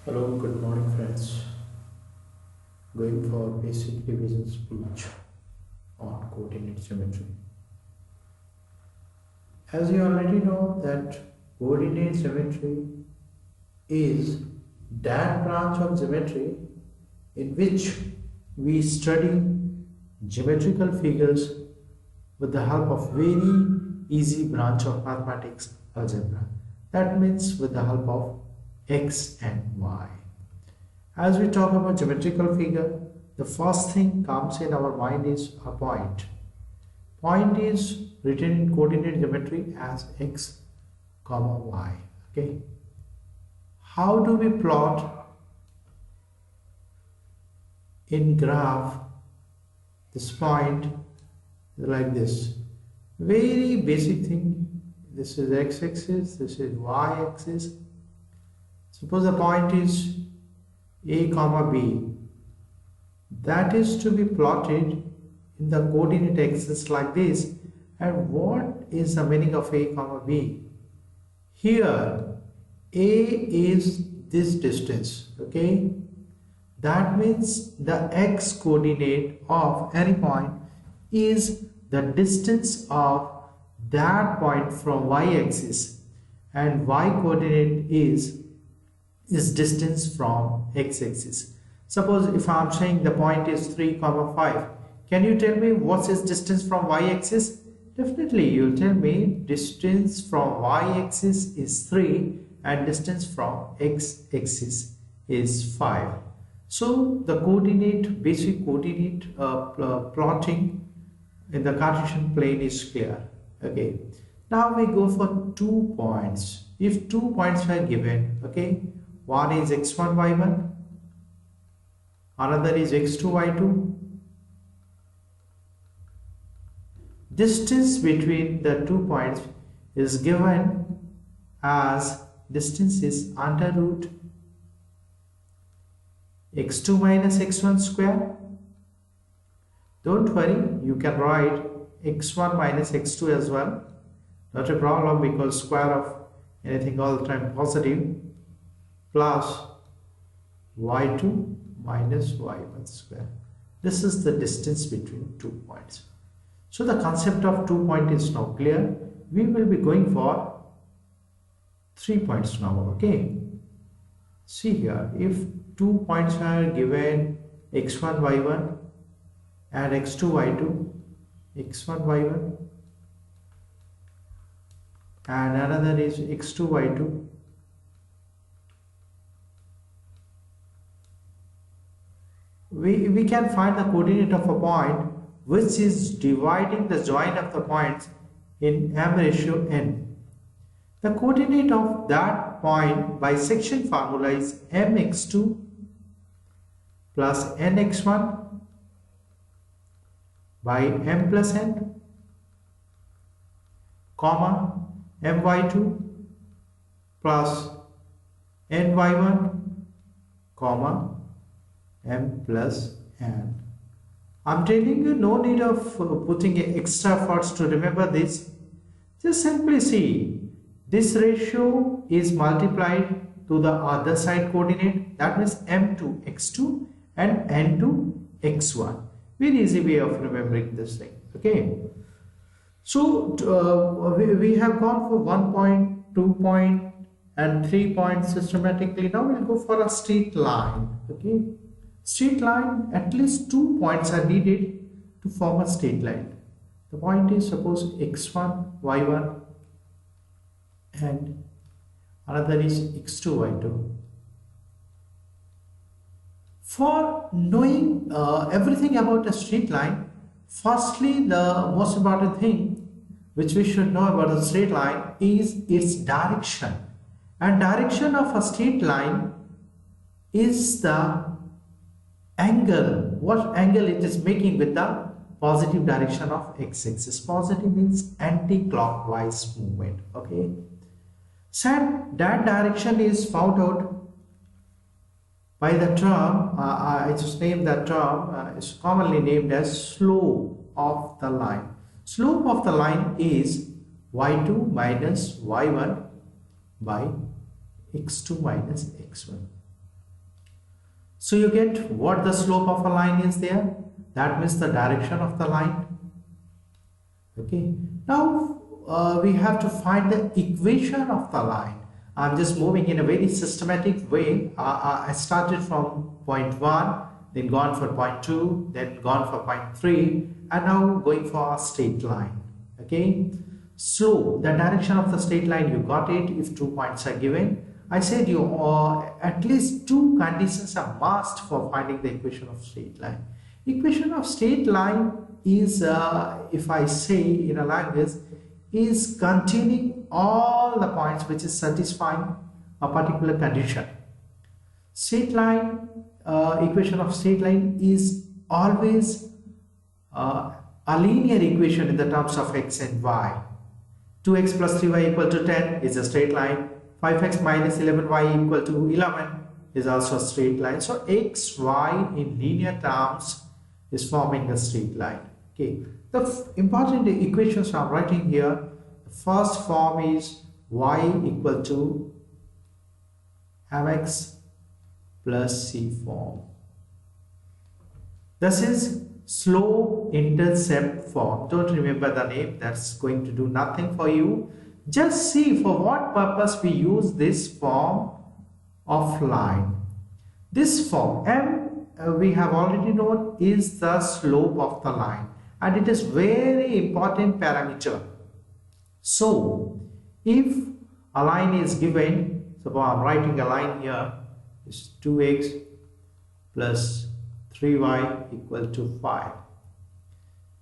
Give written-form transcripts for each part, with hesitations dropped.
Hello, good morning friends. Going for basic revision speech on coordinate geometry. As you already know that coordinate geometry is that branch of geometry in which we study geometrical figures with the help of very easy branch of mathematics algebra. That means with the help of x and y. As we talk about geometrical figure, the first thing comes in our mind is a point. Point is written in coordinate geometry as x comma y. Okay. How do we plot in graph this point like this? Very basic thing. This is x-axis, this is y-axis. Suppose the point is a comma b. That is to be plotted in the coordinate axis like this. And what is the meaning of a comma b? Here a is this distance. Okay, that means the x coordinate of any point is the distance of that point from y-axis, and y coordinate is distance from x-axis. Suppose if I am saying the point is 3, 5, can you tell me what's its distance from y-axis? Definitely you will tell me distance from y-axis is 3 and distance from x-axis is 5. So the coordinate, basic coordinate plotting in the Cartesian plane is clear. Okay, now we go for 2 points. If 2 points were given, okay, one is x1 y1, another is x2 y2. Distance between the 2 points is given as distance is under root x2 minus x1 square. Don't worry, you can write x1 minus x2 as well. Not a problem, because square of anything all the time positive, plus y2 minus y1 square. This is the distance between 2 points. So the concept of 2 point is now clear. We will be going for 3 points now. Okay, see here, if 2 points are given x1 y1 and x2 y2, x1 y1 and another is x2 y2. We can find the coordinate of a point which is dividing the joint of the points in m ratio n. The coordinate of that point by section formula is mx2 plus nx1 by m plus n, comma my2 plus ny1, comma m plus n. I'm telling you, no need of putting extra efforts to remember this. Just simply see, this ratio is multiplied to the other side coordinate, that means m to x2 and n to x1. Very easy way of remembering this thing. Okay, so we have gone for 1 point, 2 point and 3 points systematically. Now we'll go for a straight line. Okay, straight line, at least 2 points are needed to form a straight line. The point is, suppose x1 y1 and another is x2 y2. For knowing everything about a straight line, firstly the most important thing which we should know about a straight line is its direction. And direction of a straight line is the angle, what angle it is making with the positive direction of x-axis. Positive means anti-clockwise movement. Okay, so that direction is found out by the term, I just named that term, is commonly named as slope of the line. Slope of the line is y2 minus y1 by x2 minus x1. So you get what the slope of a line is there. That means the direction of the line. Okay. Now we have to find the equation of the line. I'm just moving in a very systematic way. I started from point 1, then gone for point 2, then gone for point 3, and now going for a straight line. Okay. So the direction of the straight line, you got it if 2 points are given. I said you at least 2 conditions are must for finding the equation of straight line. Equation of straight line is, if I say in a language, is containing all the points which is satisfying a particular condition. Straight line, equation of straight line is always a linear equation in the terms of x and y. 2x plus 3y equal to 10 is a straight line. 5x minus 11y equal to 11 is also a straight line. So x, y in linear terms is forming a straight line. Okay. The important equations I'm writing here, the first form is y equal to mx plus c form. This is slope intercept form. Don't remember the name, that's going to do nothing for you. Just see for what purpose we use this form of line. This form m, we have already known, is the slope of the line, and it is very important parameter. So if a line is given, suppose I'm writing a line here, is 2x plus 3y equal to 5.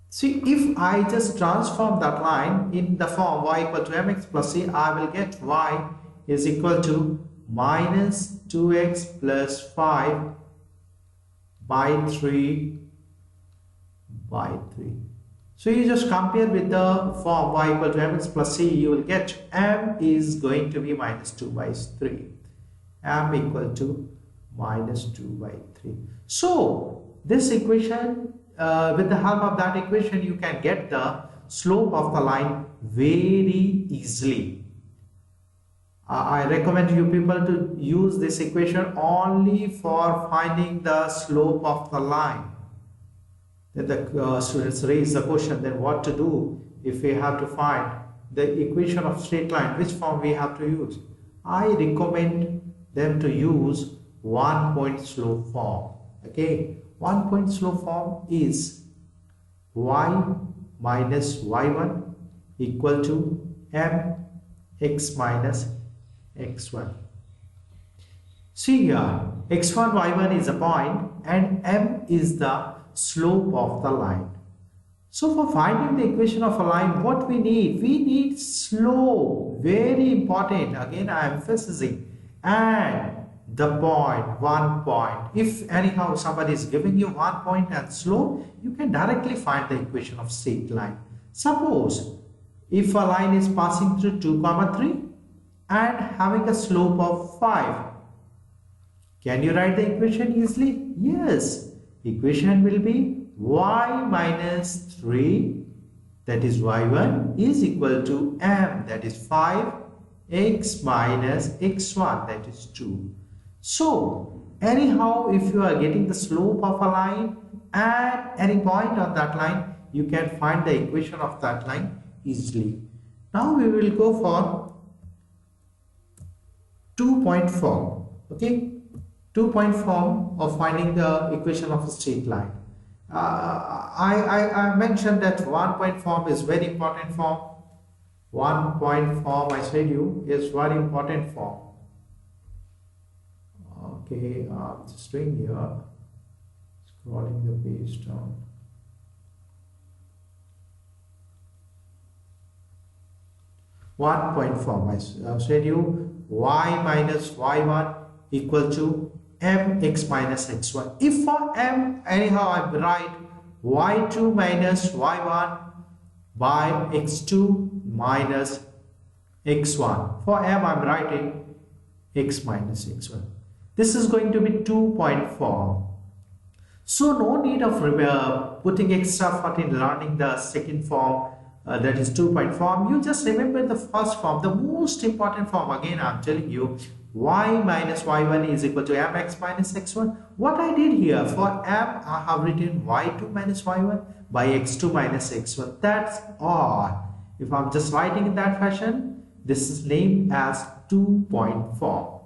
See, if I just transform that line in the form y equal to mx plus c, I will get y is equal to minus 2x plus 5 by 3 by 3. So you just compare with the form y equal to mx plus c, you will get m is going to be minus 2 by 3. M equal to minus 2 by 3. So this equation, with the help of that equation, you can get the slope of the line very easily. I recommend you people to use this equation only for finding the slope of the line. Then the students raise the question, then what to do if we have to find the equation of straight line? Which form we have to use? I recommend them to use 1 point slope form. Okay, 1 point slope form is y minus y1 equal to mx minus x1. See here, x1, y1 is a point and m is the slope of the line. So for finding the equation of a line, what we need? We need slope, very important. Again, I am emphasizing, and the point, 1 point. If anyhow somebody is giving you 1 point and slope, you can directly find the equation of straight line. Suppose if a line is passing through 2, 3 and having a slope of 5, can you write the equation easily? Yes. Equation will be y minus 3, that is y1, is equal to m, that is 5, x minus x1, that is 2. So anyhow, if you are getting the slope of a line at any point on that line, you can find the equation of that line easily. Now we will go for 2-point form. Okay, 2-point form of finding the equation of a straight line. I mentioned that 1-point form is very important form. 1-point form, I said you, is very important form. Okay, I'm just doing here, scrolling the page down. One-point form, I said you, y minus y1 equal to mx minus x1. If for m, anyhow I write y2 minus y1 by x2 minus x1. For m, I'm writing x minus x1. This is going to be 2-point form. So no need of putting extra effort in learning the second form, that is 2-point form. You just remember the first form, the most important form. Again, I'm telling you, y minus y1 is equal to mx minus x1. What I did here, for m I have written y2 minus y1 by x2 minus x1. That's all. If I'm just writing in that fashion, this is named as 2-point form.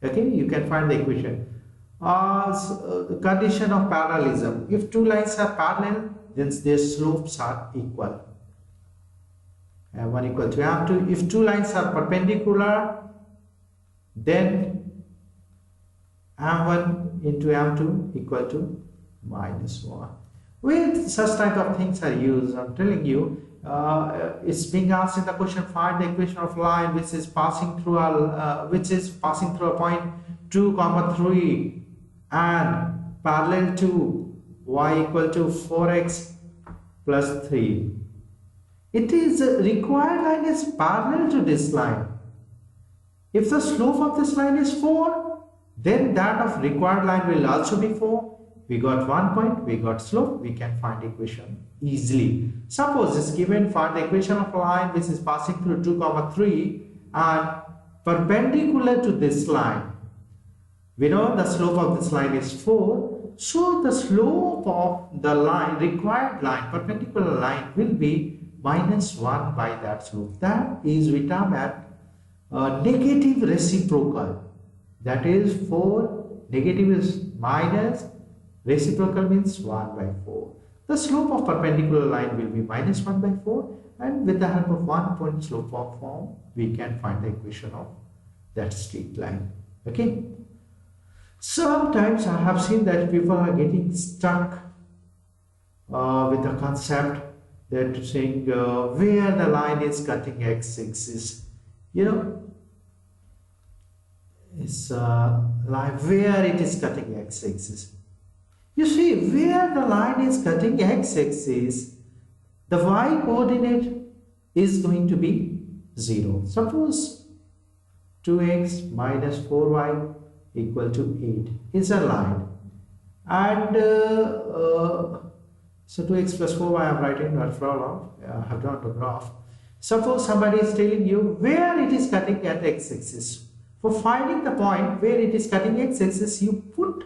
Okay, you can find the equation. The condition of parallelism. If two lines are parallel, then their slopes are equal. M1 equal to M2. If two lines are perpendicular, then M1 into M2 equal to minus 1. With such type of things are used, I'm telling you, it's being asked in the question, find the equation of line which is passing through a point 2, 3 and parallel to y equal to 4x plus 3. It is required line is parallel to this line. If the slope of this line is 4, then that of required line will also be 4. We got 1 point, we got slope, we can find equation easily. Suppose it's given, find the equation of a line which is passing through 2, 3 and perpendicular to this line. We know the slope of this line is 4. So the slope of the line, required line, perpendicular line will be minus 1 by that slope. That is we term at negative reciprocal. That is 4, negative is minus, reciprocal means 1 by 4. The slope of perpendicular line will be minus 1 by 4, and with the help of 1 point slope of form, we can find the equation of that straight line. Okay. Sometimes I have seen that people are getting stuck with the concept that saying where the line is cutting x-axis. You know, it's line where it is cutting x-axis. You see, where the line is cutting x-axis, the y coordinate is going to be 0. Suppose 2x minus 4y equal to 8 is a line, and so 2x plus 4y I am writing not problem. I have drawn the graph. Suppose somebody is telling you where it is cutting at x-axis. For finding the point where it is cutting x-axis, you put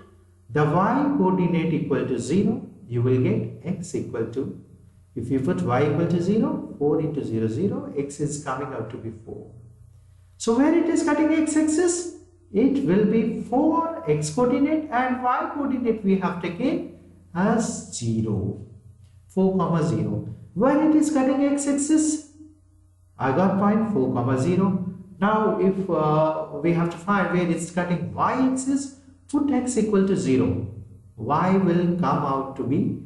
the y coordinate equal to 0, you will get x equal to, if you put y equal to 0, 4 into 0, 0, x is coming out to be 4. So where it is cutting x-axis, it will be 4 x coordinate and y coordinate we have taken as 0, 4, 0. Where it is cutting x-axis, I got point 4, 0. Now if we have to find where it is cutting y-axis, put x equal to 0. Y will come out to be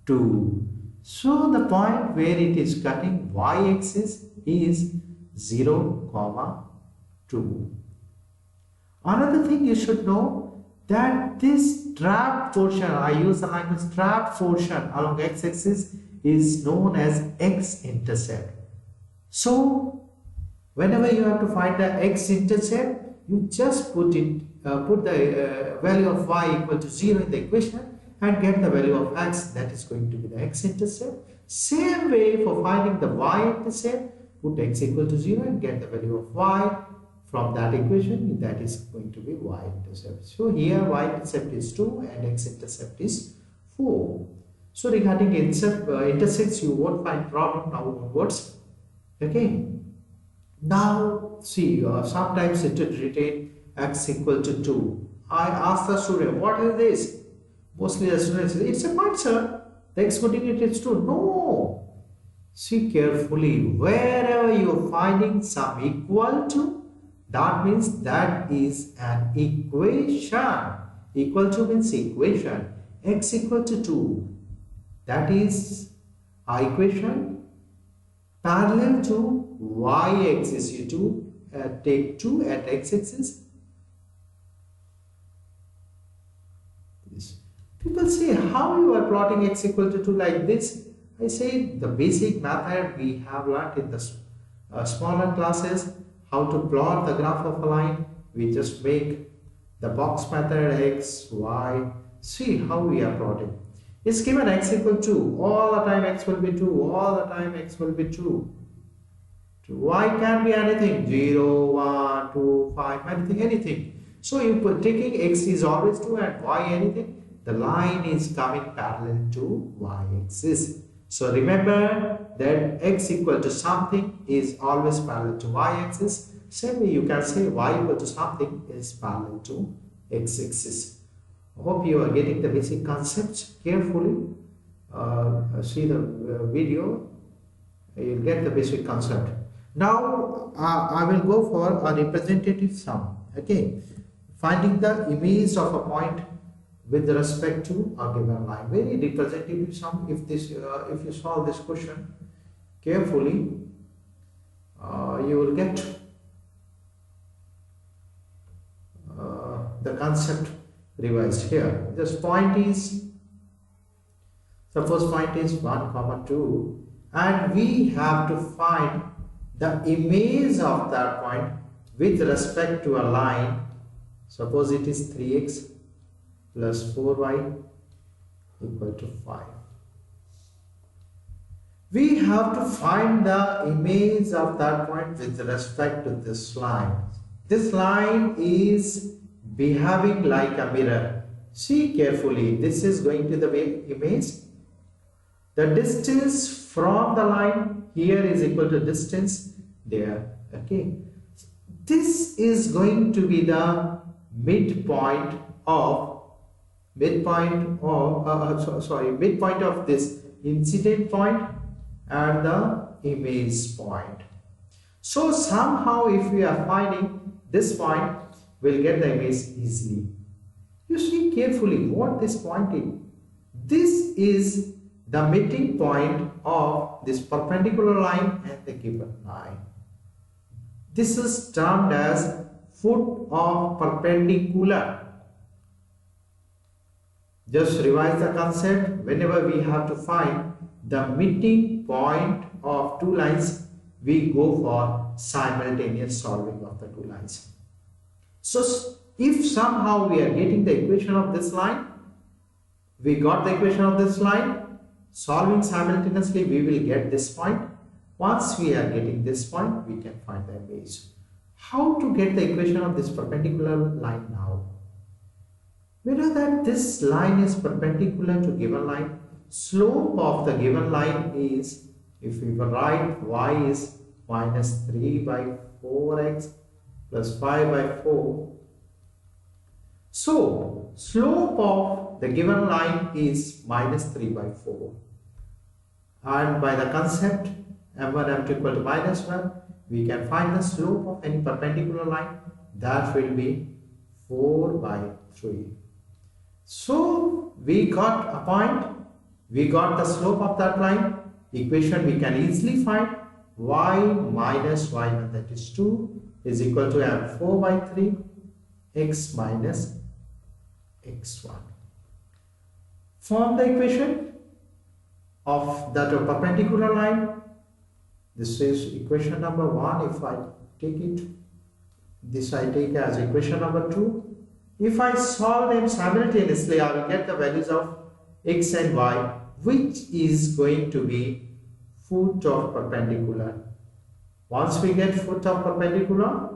2. So the point where it is cutting y-axis is 0, 2. Another thing you should know that this trapped portion, I use the language trapped portion along x-axis is known as x-intercept. So whenever you have to find the x-intercept, you just put the value of y equal to 0 in the equation and get the value of x, that is going to be the x-intercept. Same way for finding the y-intercept, put x equal to 0 and get the value of y. From that equation, that is going to be y-intercept. So here y-intercept is 2 and x-intercept is 4. So regarding intersects, you won't find problem now onwards. Okay. Now see, sometimes it will retain x equal to 2. I asked the student, what is this? Mostly the students say, it's a point, sir. The x coordinate is 2. No. See carefully, wherever you are finding some equal to, that means that is an equation. Equal to means equation. X equal to 2. That is our equation parallel to y-axis. You take 2 at x-axis. People say, how you are plotting x equal to 2 like this? I say the basic method we have learned in the smaller classes. How to plot the graph of a line. We just make the box method x, y. See how we are plotting. It's given x equal to 2. All the time x will be 2. All the time x will be 2. Y can be anything, 0, 1, 2, 5, anything. So if taking x is always 2 and y anything, the line is coming parallel to y-axis. So remember that x equal to something is always parallel to y-axis. Same way you can say y equal to something is parallel to x-axis. I hope you are getting the basic concepts carefully. See the video, you'll get the basic concept. Now I will go for a representative sum. Okay, finding the image of a point with respect to a given line. Very representative sum. If you solve this question carefully, you will get the concept revised here. This point is, suppose point is 1, 2, and we have to find the image of that point with respect to a line. Suppose it is 3x plus 4y equal to 5. We have to find the image of that point with respect to this line. This line is behaving like a mirror. See carefully, this is going to the image. The distance from the line here is equal to distance there. Okay, this is going to be the midpoint of this incident point and the image point. So somehow if we are finding this point, we'll get the image easily. You see carefully what this point is. This is the meeting point of this perpendicular line and the given line. This is termed as foot of perpendicular. Just revise the concept. Whenever we have to find the meeting point of two lines, we go for simultaneous solving of the two lines. So if somehow we are getting the equation of this line, we got the equation of this line, solving simultaneously we will get this point. Once we are getting this point, we can find the image. How to get the equation of this perpendicular line now? We know that this line is perpendicular to given line. Slope of the given line is, if we write y is minus 3 by 4x plus 5 by 4. So slope of the given line is minus 3 by 4. And by the concept m1 m2 equal to minus 1, we can find the slope of any perpendicular line. That will be 4 by 3. So we got a point, we got the slope of that line. Equation we can easily find y minus y1, that is 2, is equal to m4 by 3 x minus x1. Form the equation of that perpendicular line. This is equation number 1. If I take it, this I take as equation number 2. If I solve them simultaneously, I will get the values of x and y, which is going to be foot of perpendicular. Once we get foot of perpendicular,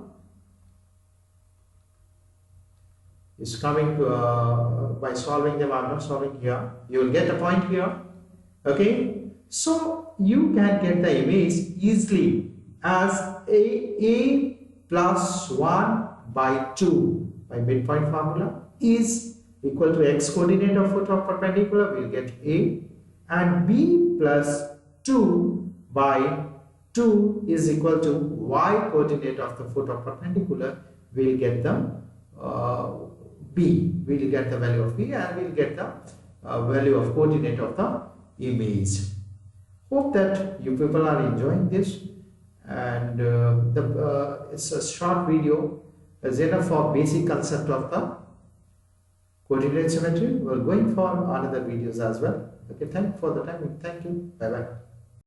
is coming by solving them. I'm not solving here. You will get a point here. Okay, so you can get the image easily as a plus 1 by 2 by midpoint formula is equal to x coordinate of foot of perpendicular. We'll get a, and b plus 2 by 2 is equal to y coordinate of the foot of perpendicular. We'll get the b. We'll get the value of b, and we'll get the value of coordinate of the image. Hope that you people are enjoying this, and it's a short video as enough for basic concept of the coordinate symmetry. We're going for another videos as well. Okay, thank you for the time. Thank you. Bye bye.